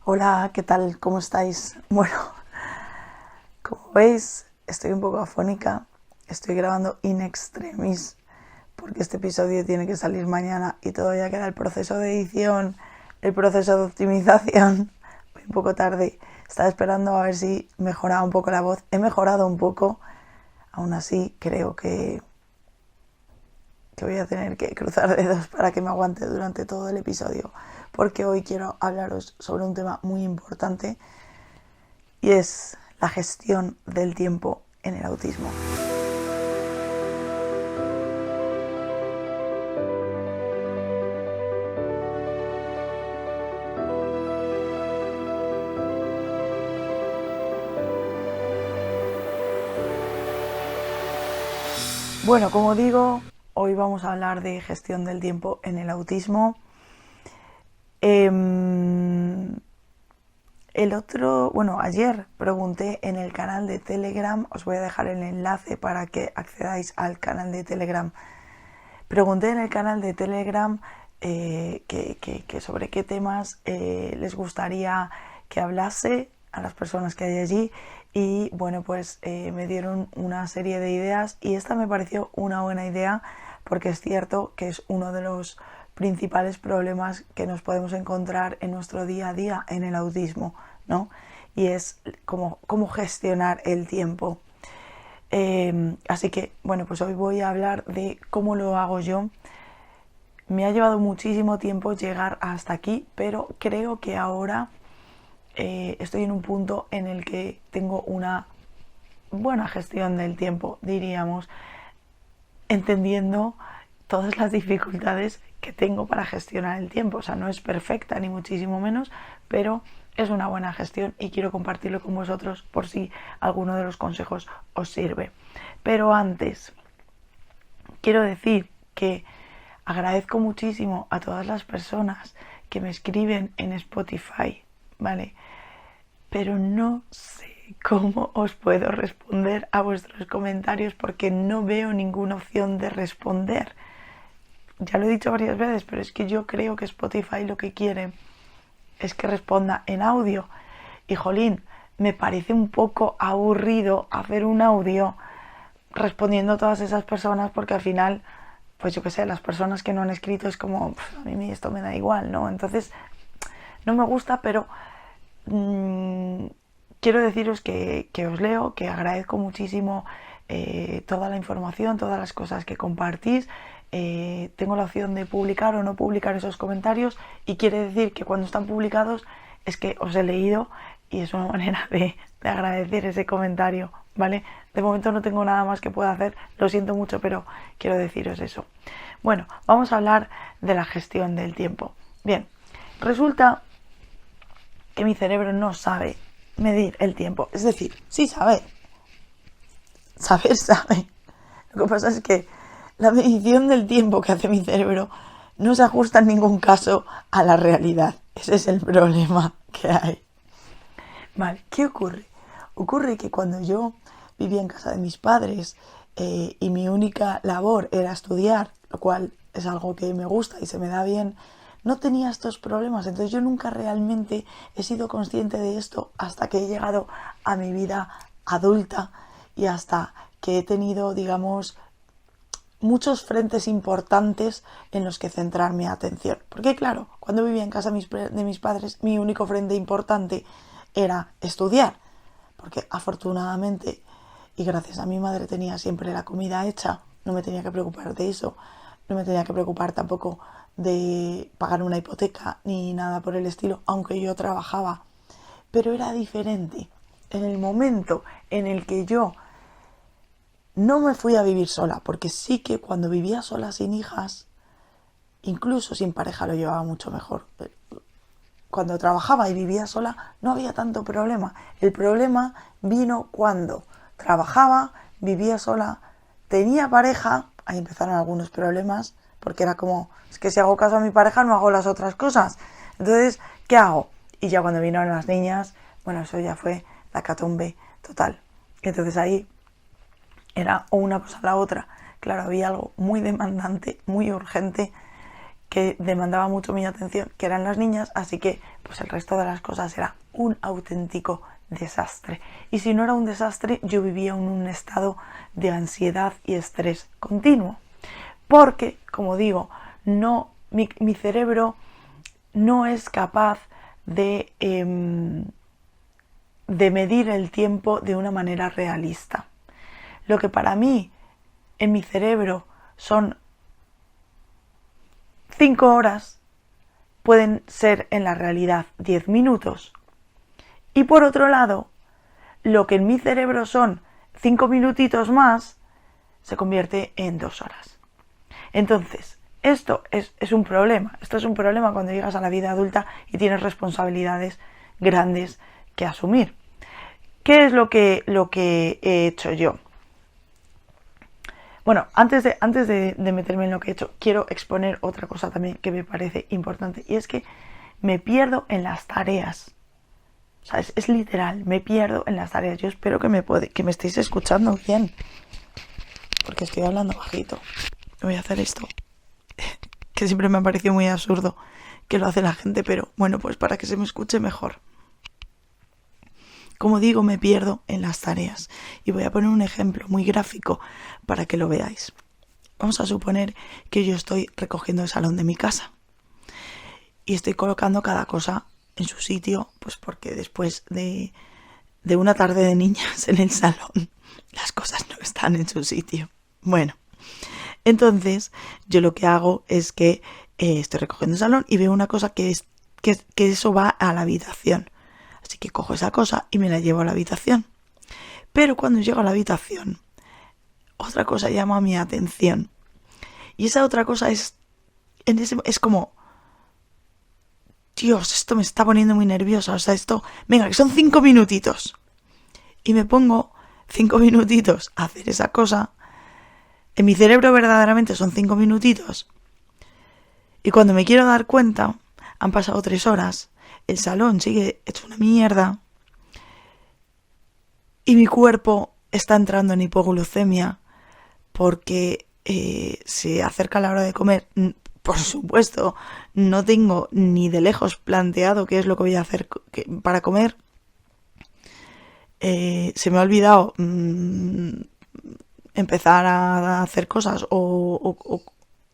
Hola, ¿qué tal? ¿Cómo estáis? Bueno, como veis, estoy un poco afónica. Estoy grabando in extremis porque este episodio tiene que salir mañana y todavía queda el proceso de edición, el proceso de optimización. Voy un poco tarde. Estaba esperando a ver si mejoraba un poco la voz. He mejorado un poco. Aún así, creo que voy a tener que cruzar dedos para que me aguante durante todo el episodio, porque hoy quiero hablaros sobre un tema muy importante y es la gestión del tiempo en el autismo. Bueno, como digo, hoy vamos a hablar de gestión del tiempo en el autismo. Ayer pregunté en el canal de Telegram, os voy a dejar el enlace para que accedáis al canal de Telegram. Pregunté en el canal de Telegram que sobre qué temas les gustaría que hablase a las personas que hay allí y bueno, pues me dieron una serie de ideas y esta me pareció una buena idea porque es cierto que es uno de los principales problemas que nos podemos encontrar en nuestro día a día en el autismo, ¿no? Y es cómo gestionar el tiempo. Así que, bueno, pues hoy voy a hablar de cómo lo hago yo. Me ha llevado muchísimo tiempo llegar hasta aquí, pero creo que ahora estoy en un punto en el que tengo una buena gestión del tiempo, diríamos, entendiendo todas las dificultades que tengo para gestionar el tiempo. O sea, no es perfecta ni muchísimo menos, pero es una buena gestión y quiero compartirlo con vosotros por si alguno de los consejos os sirve. Pero antes, quiero decir que agradezco muchísimo a todas las personas que me escriben en Spotify, ¿vale? Pero no sé cómo os puedo responder a vuestros comentarios porque no veo ninguna opción de responder. Ya lo he dicho varias veces, pero es que yo creo que Spotify lo que quiere es que responda en audio. Y jolín, me parece un poco aburrido hacer un audio respondiendo a todas esas personas porque al final, pues yo qué sé, las personas que no han escrito es como, a mí esto me da igual, ¿no? Entonces, no me gusta, pero quiero deciros que os leo, que agradezco muchísimo toda la información, todas las cosas que compartís. Tengo la opción de publicar o no publicar esos comentarios y quiere decir que cuando están publicados es que os he leído y es una manera de agradecer ese comentario, ¿vale? De momento no tengo nada más que pueda hacer, lo siento mucho, pero quiero deciros eso. Bueno, vamos a hablar de la gestión del tiempo. Bien, resulta que mi cerebro no sabe medir el tiempo. Es decir, sí sabe. Saber sabe. Lo que pasa es que la medición del tiempo que hace mi cerebro no se ajusta en ningún caso a la realidad. Ese es el problema que hay. Vale, ¿qué ocurre? Ocurre que cuando yo vivía en casa de mis padres y mi única labor era estudiar, lo cual es algo que me gusta y se me da bien, no tenía estos problemas. Entonces yo nunca realmente he sido consciente de esto hasta que he llegado a mi vida adulta y hasta que he tenido, digamos, muchos frentes importantes en los que centrar mi atención. Porque claro, cuando vivía en casa de mis padres, mi único frente importante era estudiar. Porque afortunadamente y gracias a mi madre tenía siempre la comida hecha, no me tenía que preocupar de eso, no me tenía que preocupar tampoco de pagar una hipoteca ni nada por el estilo, aunque yo trabajaba. Pero era diferente. En el momento en el que yo no me fui a vivir sola, porque sí que cuando vivía sola sin hijas, incluso sin pareja lo llevaba mucho mejor. Cuando trabajaba y vivía sola no había tanto problema. El problema vino cuando trabajaba, vivía sola, tenía pareja, ahí empezaron algunos problemas, porque era como, es que si hago caso a mi pareja no hago las otras cosas. Entonces, ¿qué hago? Y ya cuando vinieron las niñas, bueno, eso ya fue la hecatombe total. Entonces ahí era o una cosa o la otra. Claro, había algo muy demandante, muy urgente, que demandaba mucho mi atención, que eran las niñas, así que pues el resto de las cosas era un auténtico desastre. Y si no era un desastre, yo vivía en un estado de ansiedad y estrés continuo. Porque, como digo, mi cerebro no es capaz de medir el tiempo de una manera realista. Lo que para mí, en mi cerebro, son 5 horas, pueden ser en la realidad 10 minutos. Y por otro lado, lo que en mi cerebro son 5 minutitos más, se convierte en 2 horas. Entonces, esto es un problema. Esto es un problema cuando llegas a la vida adulta y tienes responsabilidades grandes que asumir. ¿Qué es lo que he hecho yo? Bueno, antes de meterme en lo que he hecho, quiero exponer otra cosa también que me parece importante, y es que me pierdo en las tareas. O sea, es literal, me pierdo en las tareas. Yo espero que me estéis escuchando bien, porque estoy hablando bajito. Voy a hacer esto, que siempre me ha parecido muy absurdo que lo hace la gente, pero bueno, pues para que se me escuche mejor. Como digo, me pierdo en las tareas. Y voy a poner un ejemplo muy gráfico para que lo veáis. Vamos a suponer que yo estoy recogiendo el salón de mi casa. Y estoy colocando cada cosa en su sitio, pues porque después de una tarde de niñas en el salón, las cosas no están en su sitio. Bueno, entonces yo lo que hago es que estoy recogiendo el salón y veo una cosa que eso va a la habitación. Así que cojo esa cosa y me la llevo a la habitación. Pero cuando llego a la habitación, otra cosa llama mi atención. Y esa otra cosa es como... Dios, esto me está poniendo muy nerviosa. O sea, venga, que son 5 minutitos. Y me pongo 5 minutitos a hacer esa cosa. En mi cerebro verdaderamente son 5 minutitos. Y cuando me quiero dar cuenta, han pasado 3 horas. El salón sigue hecho una mierda y mi cuerpo está entrando en hipoglucemia porque se acerca la hora de comer. Por supuesto, no tengo ni de lejos planteado qué es lo que voy a hacer para comer. Se me ha olvidado empezar a hacer cosas o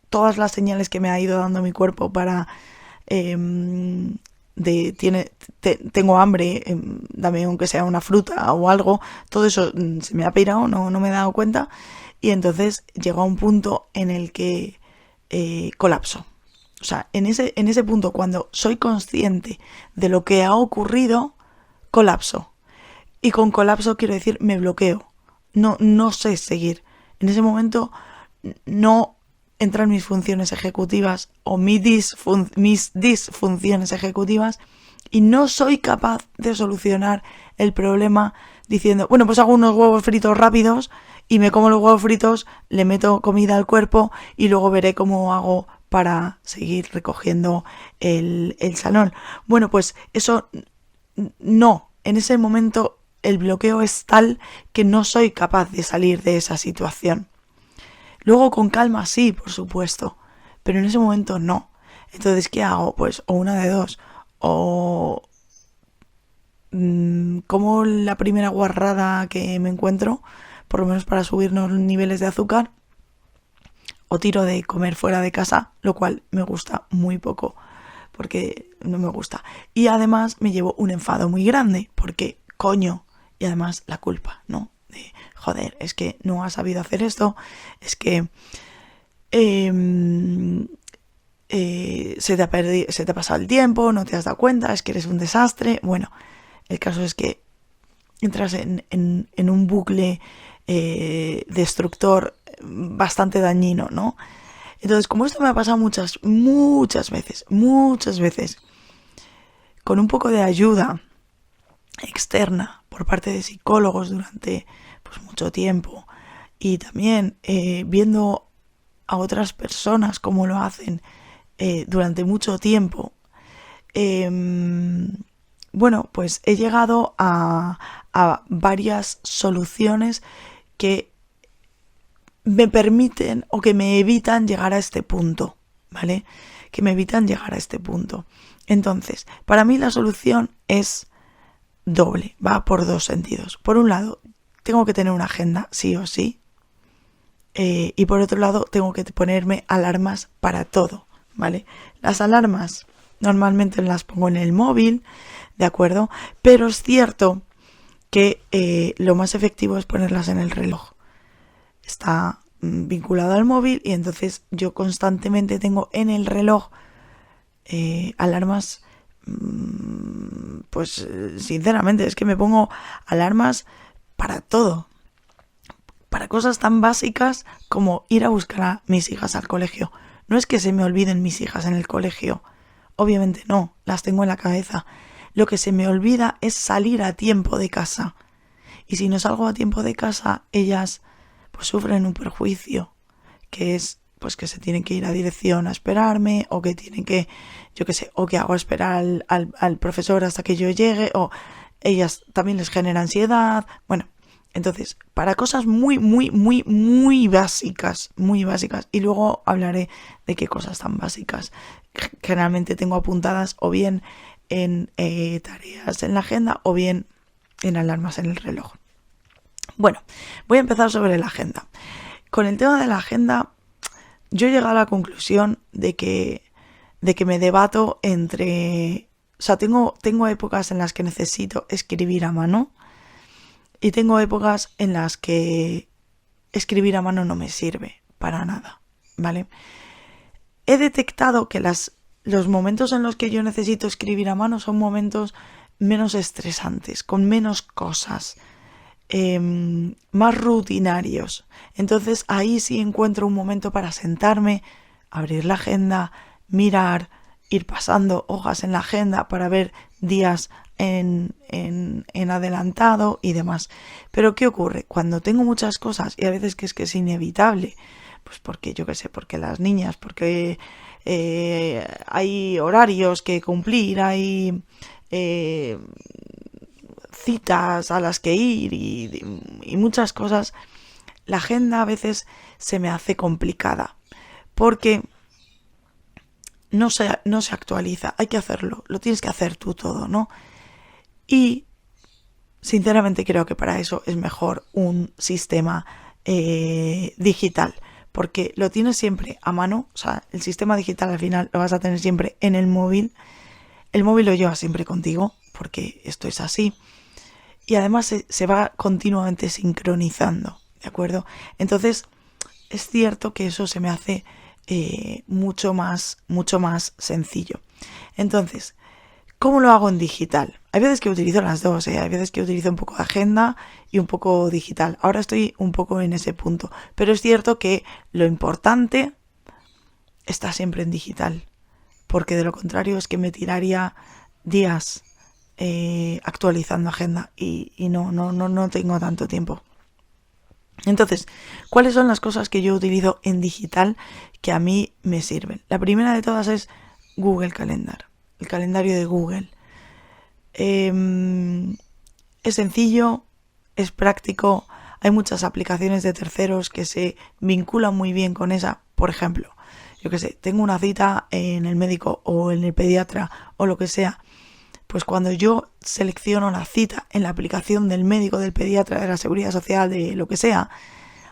todas las señales que me ha ido dando mi cuerpo para... tengo hambre, dame aunque sea una fruta o algo, todo eso se me ha pirado, no me he dado cuenta, y entonces llego a un punto en el que colapso. O sea, en ese punto, cuando soy consciente de lo que ha ocurrido, colapso. Y con colapso quiero decir, me bloqueo. No sé seguir. En ese momento no entran mis funciones ejecutivas o mis disfunciones ejecutivas y no soy capaz de solucionar el problema diciendo, bueno, pues hago unos huevos fritos rápidos y me como los huevos fritos, le meto comida al cuerpo y luego veré cómo hago para seguir recogiendo el salón. Bueno, pues eso no, en ese momento el bloqueo es tal que no soy capaz de salir de esa situación. Luego con calma sí, por supuesto, pero en ese momento no. Entonces, ¿qué hago? Pues o una de dos, o como la primera guarrada que me encuentro, por lo menos para subirnos los niveles de azúcar, o tiro de comer fuera de casa, lo cual me gusta muy poco, porque no me gusta. Y además me llevo un enfado muy grande, porque coño, y además la culpa, ¿no? De, joder, es que no has sabido hacer esto, es que se te ha pasado el tiempo, no te has dado cuenta, es que eres un desastre. Bueno, el caso es que entras en un bucle destructor bastante dañino, ¿no? Entonces, como esto me ha pasado muchas veces, con un poco de ayuda externa por parte de psicólogos durante pues mucho tiempo, y también viendo a otras personas cómo lo hacen durante mucho tiempo, bueno, pues he llegado a varias soluciones que me permiten o que me evitan llegar a este punto, ¿vale? que me evitan llegar a este punto. Entonces, para mí la solución es doble, va por dos sentidos. Por un lado, tengo que tener una agenda, sí o sí. Y por otro lado, tengo que ponerme alarmas para todo, ¿vale? Las alarmas normalmente las pongo en el móvil, ¿de acuerdo? Pero es cierto que lo más efectivo es ponerlas en el reloj. Está vinculado al móvil y entonces yo constantemente tengo en el reloj alarmas. Pues sinceramente es que me pongo alarmas para todo, para cosas tan básicas como ir a buscar a mis hijas al colegio. No es que se me olviden mis hijas en el colegio, obviamente no, las tengo en la cabeza. Lo que se me olvida es salir a tiempo de casa. Y si no salgo a tiempo de casa, ellas pues sufren un perjuicio, que es pues que se tienen que ir a dirección a esperarme, o que tienen que, yo qué sé, o que hago esperar al profesor hasta que yo llegue, o ellas también les genera ansiedad. Bueno, entonces, para cosas muy básicas, y luego hablaré de qué cosas tan básicas generalmente tengo apuntadas o bien en tareas en la agenda o bien en alarmas en el reloj. Bueno, voy a empezar sobre la agenda. Con el tema de la agenda, yo he llegado a la conclusión de que me debato entre... O sea, tengo épocas en las que necesito escribir a mano y tengo épocas en las que escribir a mano no me sirve para nada, ¿vale? He detectado que los momentos en los que yo necesito escribir a mano son momentos menos estresantes, con menos cosas, más rutinarios. Entonces ahí sí encuentro un momento para sentarme, abrir la agenda, mirar, ir pasando hojas en la agenda para ver días en adelantado y demás. Pero ¿qué ocurre? Cuando tengo muchas cosas, y a veces que es inevitable, pues porque yo qué sé, porque las niñas, porque hay horarios que cumplir, hay citas a las que ir y muchas cosas, la agenda a veces se me hace complicada porque no se actualiza. Hay que hacerlo, lo tienes que hacer tú todo, ¿no? Y sinceramente creo que para eso es mejor un sistema digital, porque lo tienes siempre a mano. O sea, el sistema digital al final lo vas a tener siempre en el móvil lo llevas siempre contigo, porque esto es así, y además se va continuamente sincronizando, ¿de acuerdo? Entonces es cierto que eso se me hace mucho más sencillo. Entonces, ¿cómo lo hago en digital? Hay veces que utilizo las dos, hay veces que utilizo un poco de agenda y un poco digital. Ahora estoy un poco en ese punto, pero es cierto que lo importante está siempre en digital, porque de lo contrario es que me tiraría días actualizando agenda y no tengo tanto tiempo. Entonces, ¿cuáles son las cosas que yo utilizo en digital que a mí me sirven? La primera de todas es Google Calendar, el calendario de Google. Es sencillo, es práctico, hay muchas aplicaciones de terceros que se vinculan muy bien con esa. Por ejemplo, yo qué sé, tengo una cita en el médico o en el pediatra o lo que sea, pues cuando yo selecciono la cita en la aplicación del médico, del pediatra, de la seguridad social, de lo que sea,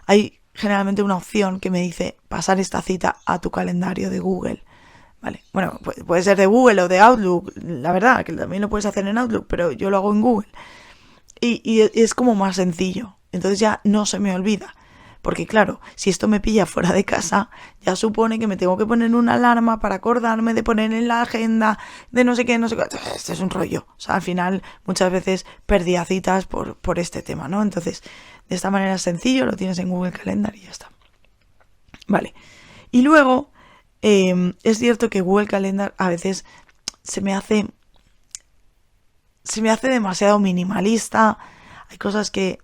hay generalmente una opción que me dice pasar esta cita a tu calendario de Google. Vale, bueno, puede ser de Google o de Outlook, la verdad, que también lo puedes hacer en Outlook, pero yo lo hago en Google. Y es como más sencillo, entonces ya no se me olvida. Porque claro, si esto me pilla fuera de casa, ya supone que me tengo que poner una alarma para acordarme de poner en la agenda, de no sé qué, no sé qué. Este es un rollo. O sea, al final muchas veces perdía citas por este tema, ¿no? Entonces, de esta manera es sencillo, lo tienes en Google Calendar y ya está. Vale. Y luego, es cierto que Google Calendar a veces se me hace demasiado minimalista. Hay cosas que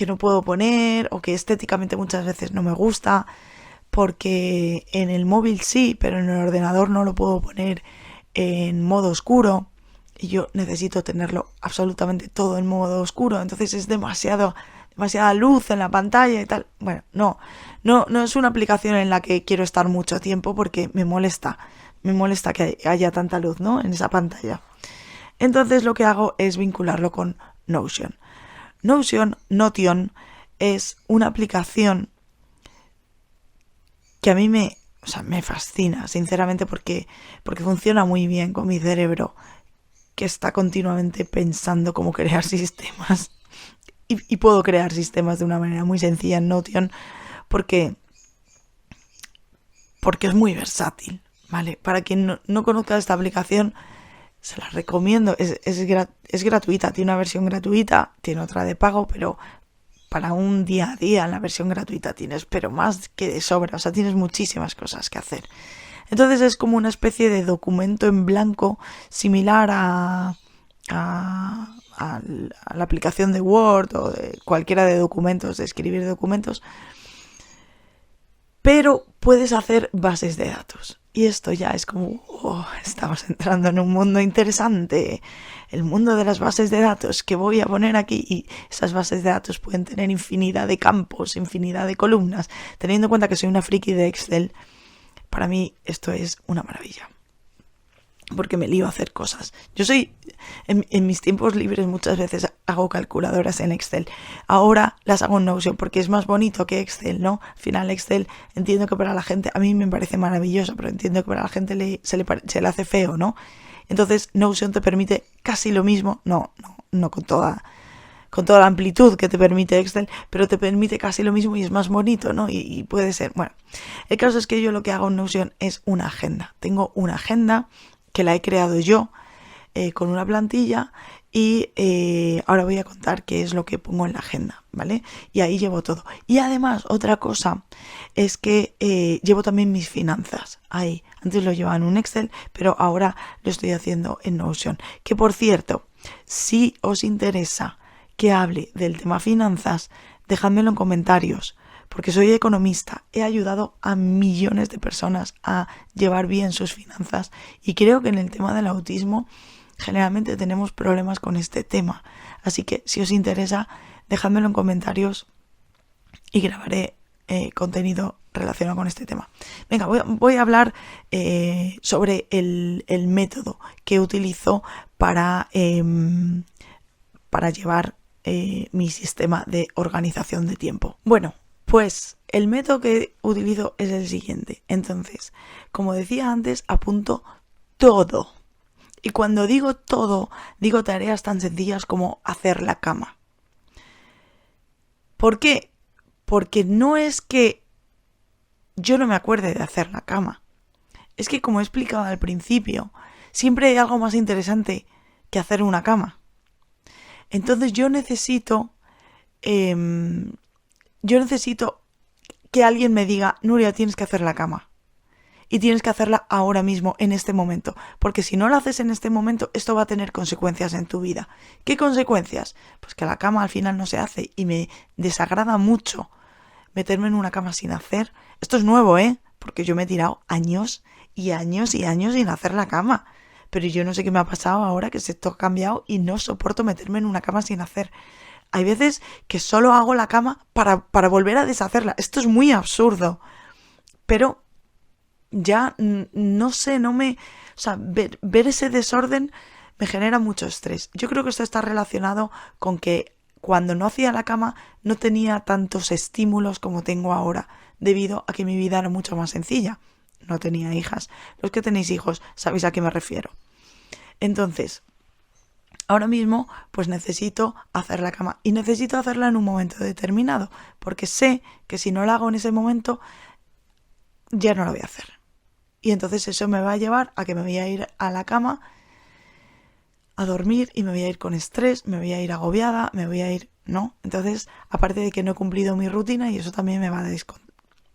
no puedo poner o que estéticamente muchas veces no me gusta, porque en el móvil sí, pero en el ordenador no lo puedo poner en modo oscuro y yo necesito tenerlo absolutamente todo en modo oscuro, entonces es demasiada luz en la pantalla y tal. Bueno, no es una aplicación en la que quiero estar mucho tiempo porque me molesta me molesta que haya tanta luz, ¿no? En esa pantalla. Entonces lo que hago es vincularlo con Notion. Notion es una aplicación que a mí me fascina, sinceramente, porque funciona muy bien con mi cerebro, que está continuamente pensando cómo crear sistemas. Y puedo crear sistemas de una manera muy sencilla en Notion, porque es muy versátil, ¿vale? Para quien no conozca esta aplicación, se la recomiendo. Es gratuita, tiene una versión gratuita, tiene otra de pago, pero para un día a día en la versión gratuita tienes, pero más que de sobra, o sea, tienes muchísimas cosas que hacer. Entonces es como una especie de documento en blanco similar a la aplicación de Word o de cualquiera de documentos, de escribir documentos, pero puedes hacer bases de datos. Y esto ya es como, estamos entrando en un mundo interesante, el mundo de las bases de datos que voy a poner aquí. Y esas bases de datos pueden tener infinidad de campos, infinidad de columnas. Teniendo en cuenta que soy una friki de Excel, para mí esto es una maravilla, porque me lío a hacer cosas. Yo soy, en mis tiempos libres muchas veces hago calculadoras en Excel. Ahora las hago en Notion porque es más bonito que Excel, ¿no? Al final Excel, entiendo que para la gente, a mí me parece maravilloso, pero entiendo que para la gente se le hace feo, ¿no? Entonces Notion te permite casi lo mismo, no con toda la amplitud que te permite Excel, pero te permite casi lo mismo y es más bonito, ¿no? Y puede ser, bueno, el caso es que yo lo que hago en Notion es una agenda. Tengo una agenda que la he creado yo con una plantilla y ahora voy a contar qué es lo que pongo en la agenda, ¿vale? Y ahí llevo todo. Y además, otra cosa es que llevo también mis finanzas ahí. Antes lo llevaba en un Excel, pero ahora lo estoy haciendo en Notion. Que por cierto, si os interesa que hable del tema finanzas, dejádmelo en comentarios, porque soy economista, he ayudado a millones de personas a llevar bien sus finanzas y creo que en el tema del autismo generalmente tenemos problemas con este tema. Así que si os interesa, dejádmelo en comentarios y grabaré contenido relacionado con este tema. Venga, voy a hablar sobre el método que utilizo para llevar mi sistema de organización de tiempo. Bueno, pues el método que utilizo es el siguiente. Entonces, como decía antes, apunto todo. Y cuando digo todo, digo tareas tan sencillas como hacer la cama. ¿Por qué? Porque no es que yo no me acuerde de hacer la cama. Es que, como he explicado al principio, siempre hay algo más interesante que hacer una cama. Entonces yo necesito que alguien me diga, Nuria, tienes que hacer la cama. Y tienes que hacerla ahora mismo, en este momento. Porque si no la haces en este momento, esto va a tener consecuencias en tu vida. ¿Qué consecuencias? Pues que la cama al final no se hace y me desagrada mucho meterme en una cama sin hacer. Esto es nuevo, porque yo me he tirado años y años y años sin hacer la cama. Pero yo no sé qué me ha pasado ahora, que esto ha cambiado y no soporto meterme en una cama sin hacer. Hay veces que solo hago la cama para volver a deshacerla. Esto es muy absurdo. Pero ya no sé, ver ese desorden me genera mucho estrés. Yo creo que esto está relacionado con que cuando no hacía la cama no tenía tantos estímulos como tengo ahora, debido a que mi vida era mucho más sencilla. No tenía hijas. Los que tenéis hijos sabéis a qué me refiero. Entonces, ahora mismo pues necesito hacer la cama y necesito hacerla en un momento determinado, porque sé que si no la hago en ese momento ya no la voy a hacer. Y entonces eso me va a llevar a que me voy a ir a la cama a dormir y me voy a ir con estrés, me voy a ir agobiada, me voy a ir, ¿no? Entonces, aparte de que no he cumplido mi rutina y eso también me va a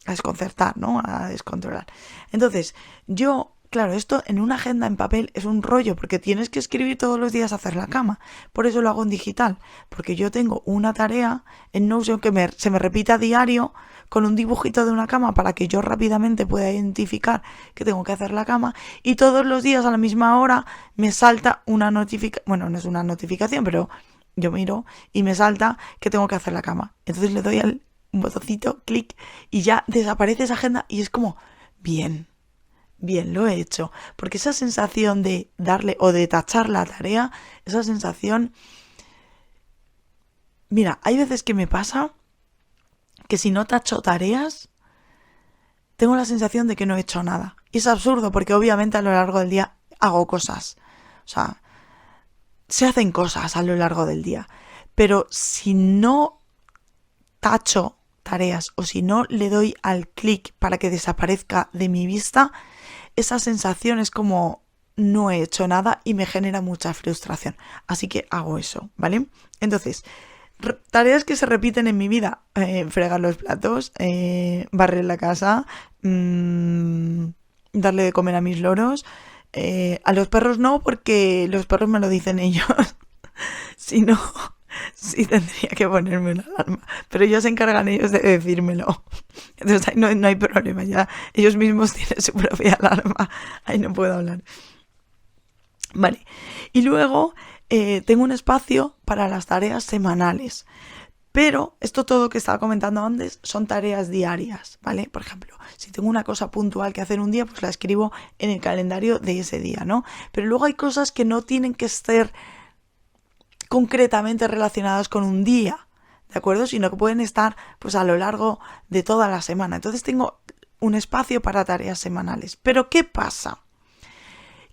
desconcertar, ¿no? A descontrolar. Entonces, yo, claro, esto en una agenda en papel es un rollo porque tienes que escribir todos los días a hacer la cama. Por eso lo hago en digital, porque yo tengo una tarea en Notion que se me repite a diario con un dibujito de una cama para que yo rápidamente pueda identificar que tengo que hacer la cama, y todos los días a la misma hora me salta una notificación, bueno, no es una notificación, pero yo miro y me salta que tengo que hacer la cama. Entonces le doy al botoncito, clic, y ya desaparece esa agenda y es como, bien, bien, lo he hecho. Porque esa sensación de darle o de tachar la tarea, esa sensación... Mira, hay veces que me pasa que si no tacho tareas, tengo la sensación de que no he hecho nada. Y es absurdo porque obviamente a lo largo del día hago cosas. O sea, se hacen cosas a lo largo del día. Pero si no tacho tareas o si no le doy al clic para que desaparezca de mi vista, esa sensación es como no he hecho nada y me genera mucha frustración. Así que hago eso, ¿vale? Entonces, tareas que se repiten en mi vida: fregar los platos, barrer la casa, darle de comer a mis loros. A los perros no, porque los perros me lo dicen ellos. Si no, sí tendría que ponerme una alarma. Pero ellos se encargan ellos de decírmelo. Entonces ahí no hay problema, ya ellos mismos tienen su propia alarma. Ahí no puedo hablar. Vale. Y luego tengo un espacio para las tareas semanales. Pero esto todo que estaba comentando antes son tareas diarias, ¿vale? Por ejemplo, si tengo una cosa puntual que hacer un día, pues la escribo en el calendario de ese día, ¿no? Pero luego hay cosas que no tienen que ser concretamente relacionadas con un día, ¿de acuerdo? Sino que pueden estar pues a lo largo de toda la semana. Entonces tengo un espacio para tareas semanales. Pero ¿qué pasa?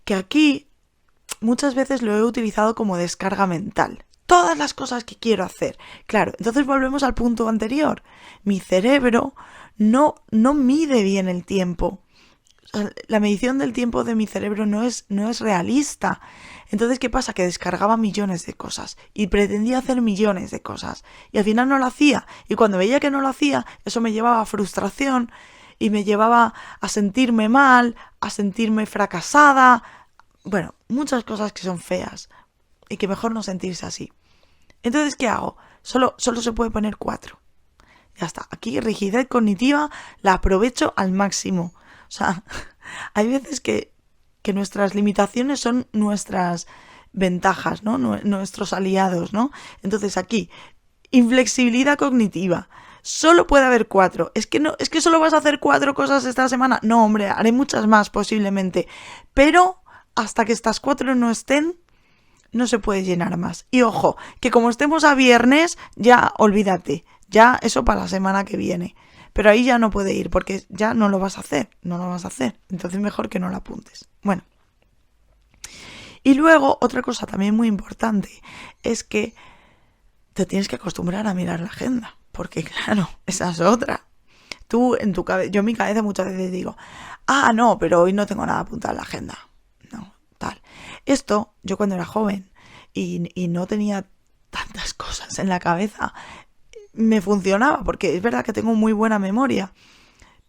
Que aquí muchas veces lo he utilizado como descarga mental. Todas las cosas que quiero hacer. Claro, entonces volvemos al punto anterior. Mi cerebro no mide bien el tiempo. La medición del tiempo de mi cerebro no es realista. Entonces, ¿qué pasa? Que descargaba millones de cosas y pretendía hacer millones de cosas y al final no lo hacía. Y cuando veía que no lo hacía, eso me llevaba a frustración y me llevaba a sentirme mal, a sentirme fracasada. Bueno, muchas cosas que son feas y que mejor no sentirse así. Entonces, ¿qué hago? Solo se puede poner 4. Ya está. Aquí rigidez cognitiva la aprovecho al máximo. O sea, hay veces que nuestras limitaciones son nuestras ventajas, ¿no? Nuestros aliados, ¿no? Entonces aquí, inflexibilidad cognitiva. Solo puede haber 4. Es que solo vas a hacer 4 cosas esta semana. No, hombre, haré muchas más posiblemente. Pero hasta que estas 4 no estén, no se puede llenar más. Y ojo, que como estemos a viernes, ya olvídate. Ya eso para la semana que viene. Pero ahí ya no puede ir porque ya no lo vas a hacer. Entonces mejor que no lo apuntes. Bueno. Y luego otra cosa también muy importante es que te tienes que acostumbrar a mirar la agenda. Porque claro, esa es otra. Tú en tu cabeza, yo en mi cabeza muchas veces digo, no, pero hoy no tengo nada apuntado en la agenda. No, tal. Esto, yo cuando era joven y no tenía tantas cosas en la cabeza, me funcionaba, porque es verdad que tengo muy buena memoria,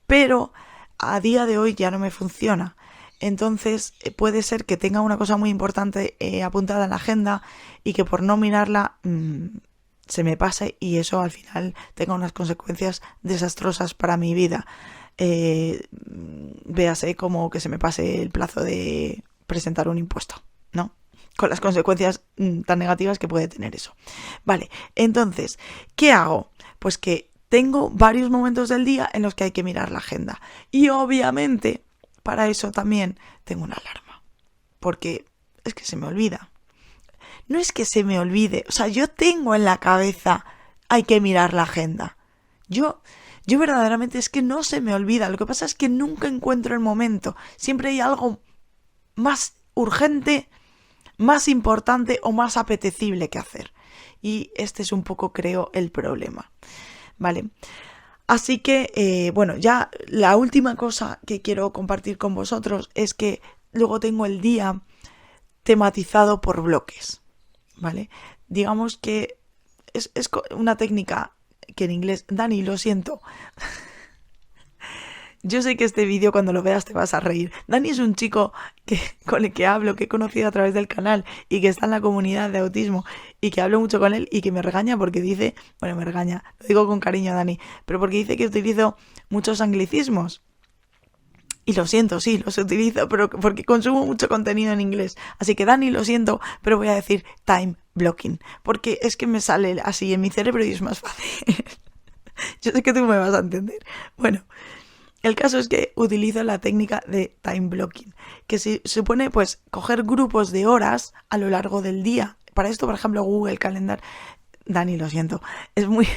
pero a día de hoy ya no me funciona. Entonces puede ser que tenga una cosa muy importante apuntada en la agenda y que por no mirarla se me pase y eso al final tenga unas consecuencias desastrosas para mi vida. Véase como que se me pase el plazo de presentar un impuesto, ¿no? Con las consecuencias tan negativas que puede tener eso. Vale, entonces, ¿qué hago? Pues que tengo varios momentos del día en los que hay que mirar la agenda. Y obviamente, para eso también tengo una alarma. Porque es que se me olvida. No es que se me olvide. O sea, yo tengo en la cabeza hay que mirar la agenda. Yo verdaderamente es que no se me olvida. Lo que pasa es que nunca encuentro el momento. Siempre hay algo más urgente, más importante o más apetecible que hacer. Y este es un poco, creo, el problema. ¿Vale? Así que, bueno, ya la última cosa que quiero compartir con vosotros es que luego tengo el día tematizado por bloques. ¿Vale? Digamos que es una técnica que en inglés, Dani, lo siento. Yo sé que este vídeo cuando lo veas te vas a reír. Dani es un chico con el que hablo, que he conocido a través del canal y que está en la comunidad de autismo y que hablo mucho con él y que me regaña porque dice, bueno, me regaña, lo digo con cariño, Dani, pero porque dice que utilizo muchos anglicismos. Y lo siento, sí, los utilizo, pero porque consumo mucho contenido en inglés. Así que Dani, lo siento, pero voy a decir time blocking, porque es que me sale así en mi cerebro y es más fácil. Yo sé que tú me vas a entender. Bueno, El caso es que utilizo la técnica de time blocking, que se supone pues coger grupos de horas a lo largo del día. Para esto, por ejemplo, Google Calendar, Dani, lo siento, es muy,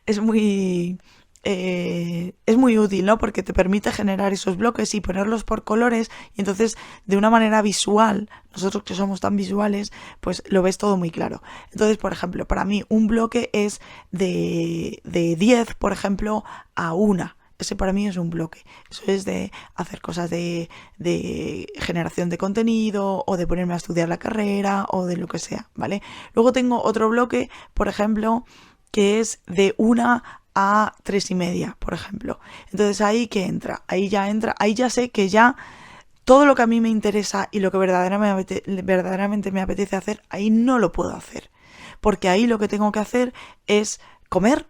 es muy, es muy útil, ¿no? Porque te permite generar esos bloques y ponerlos por colores y entonces de una manera visual, nosotros que somos tan visuales, pues lo ves todo muy claro. Entonces, por ejemplo, para mí un bloque es de 10, por ejemplo, a 1. Ese para mí es un bloque. Eso es de hacer cosas de generación de contenido o de ponerme a estudiar la carrera o de lo que sea, ¿vale? Luego tengo otro bloque, por ejemplo, que es de 1 a 3:30, por ejemplo. Entonces ahí que entra, ahí ya sé que ya todo lo que a mí me interesa y lo que verdaderamente me apetece hacer, ahí no lo puedo hacer. Porque ahí lo que tengo que hacer es comer,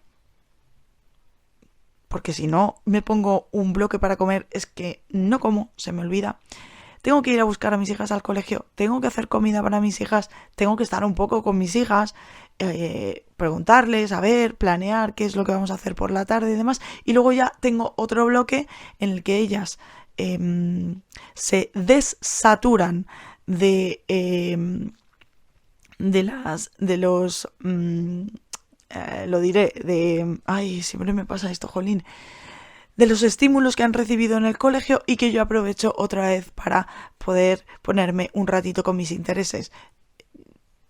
porque si no me pongo un bloque para comer es que no como, se me olvida. Tengo que ir a buscar a mis hijas al colegio, tengo que hacer comida para mis hijas, tengo que estar un poco con mis hijas, preguntarles, a ver, planear qué es lo que vamos a hacer por la tarde y demás. Y luego ya tengo otro bloque en el que ellas se desaturan lo diré, ay, siempre me pasa esto, jolín, de los estímulos que han recibido en el colegio y que yo aprovecho otra vez para poder ponerme un ratito con mis intereses.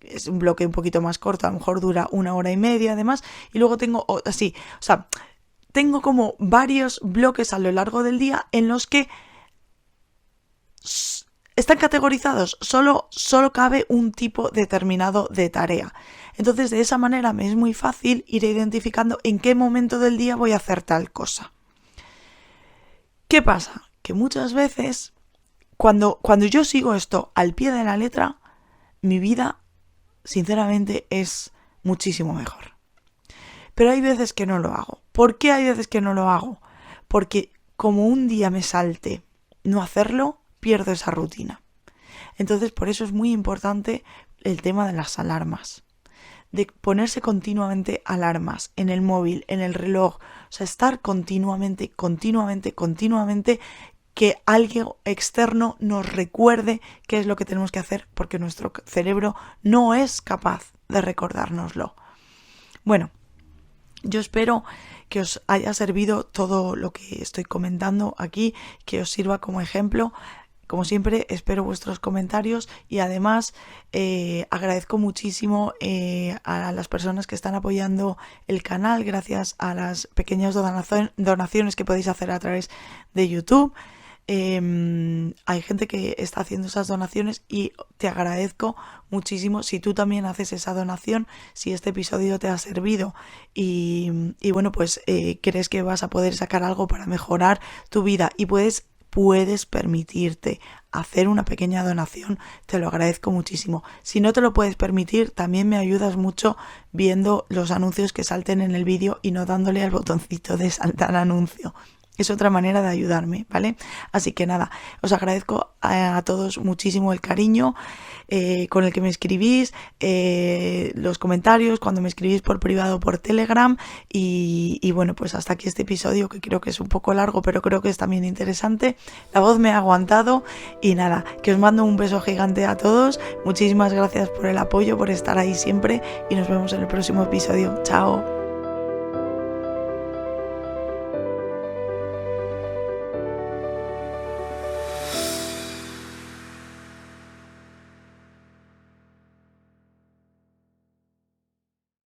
Es un bloque un poquito más corto, a lo mejor dura 1 hora y media además, y luego tengo así, o sea, tengo como varios bloques a lo largo del día en los que están categorizados, solo cabe un tipo determinado de tarea. Entonces, de esa manera me es muy fácil ir identificando en qué momento del día voy a hacer tal cosa. ¿Qué pasa? Que muchas veces, cuando yo sigo esto al pie de la letra, mi vida, sinceramente, es muchísimo mejor. Pero hay veces que no lo hago. ¿Por qué hay veces que no lo hago? Porque como un día me salte no hacerlo, pierdo esa rutina. Entonces, por eso es muy importante el tema de las alarmas. De ponerse continuamente alarmas en el móvil, en el reloj. O sea, estar continuamente, que alguien externo nos recuerde qué es lo que tenemos que hacer, porque nuestro cerebro no es capaz de recordárnoslo. Bueno, yo espero que os haya servido todo lo que estoy comentando aquí, que os sirva como ejemplo. Como siempre, espero vuestros comentarios y además agradezco muchísimo a las personas que están apoyando el canal gracias a las pequeñas donaciones que podéis hacer a través de YouTube. Hay gente que está haciendo esas donaciones y te agradezco muchísimo si tú también haces esa donación, si este episodio te ha servido y bueno, pues crees que vas a poder sacar algo para mejorar tu vida y puedes permitirte hacer una pequeña donación, te lo agradezco muchísimo. Si no te lo puedes permitir, también me ayudas mucho viendo los anuncios que salten en el vídeo y no dándole al botoncito de saltar anuncio. Es otra manera de ayudarme, ¿vale? Así que nada, os agradezco a todos muchísimo el cariño con el que me escribís, los comentarios, cuando me escribís por privado por Telegram y bueno, pues hasta aquí este episodio que creo que es un poco largo, pero creo que es también interesante. La voz me ha aguantado y nada, que os mando un beso gigante a todos. Muchísimas gracias por el apoyo, por estar ahí siempre y nos vemos en el próximo episodio. Chao.